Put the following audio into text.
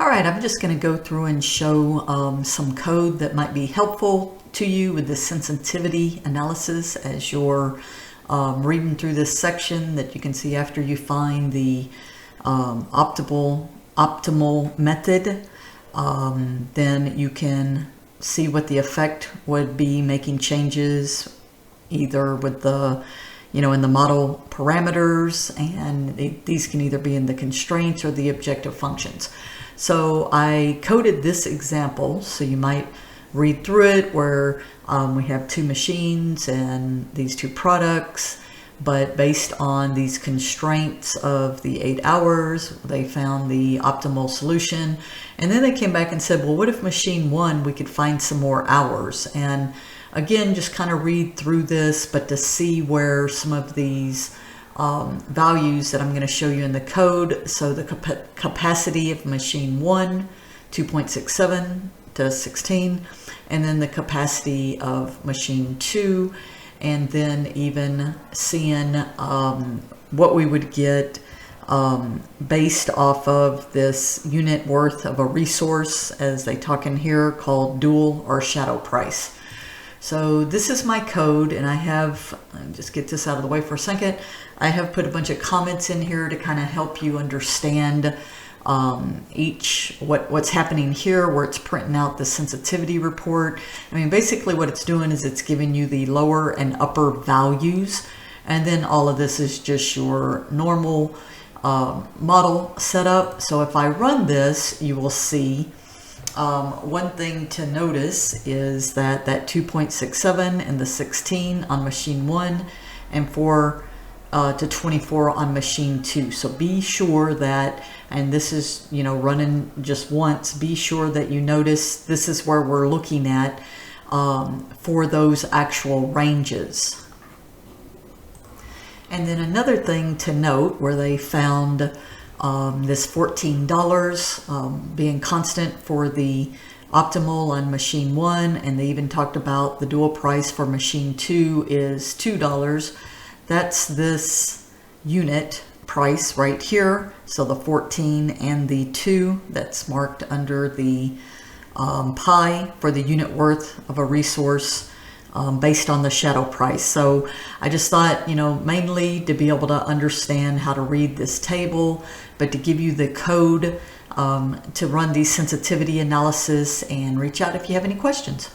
All right, I'm just going to go through and show some code that might be helpful to you with the sensitivity analysis as you're reading through this section that you can see after you find the optimal method. Then you can see what the effect would be making changes either with the in the model parameters, and these can either be in the constraints or the objective functions. So I coded this example, so you might read through it where we have two machines and these two products, but based on these constraints of the 8 hours, they found the optimal solution. And then they came back and said, well, what if machine 1, we could find some more hours? And again, just kind of read through this, but to see where some of these values that I'm going to show you in the code. So the capacity of machine 1, 2.67 to 16, and then the capacity of machine 2, and then even seeing what we would get based off of this unit worth of a resource, as they talk in here, called dual or shadow price. So this is my code, and I have, just get this out of the way for a second, I have put a bunch of comments in here to kind of help you understand what's happening here, where it's printing out the sensitivity report. I mean, basically what it's doing is it's giving you the lower and upper values, and then all of this is just your normal model setup. So if I run this, you will see one thing to notice is that 2.67 and the 16 on machine 1 and 4 to 24 on machine 2. So be sure that, and this is running just once, be sure that you notice this is where we're looking at for those actual ranges. And then another thing to note, where they found this $14 being constant for the optimal on machine 1, and they even talked about the dual price for machine 2 is $2. That's this unit price right here. So the 14 and the 2, that's marked under the pi for the unit worth of a resource based on the shadow price. So I just thought, mainly to be able to understand how to read this table, but to give you the code to run these sensitivity analysis, and reach out if you have any questions.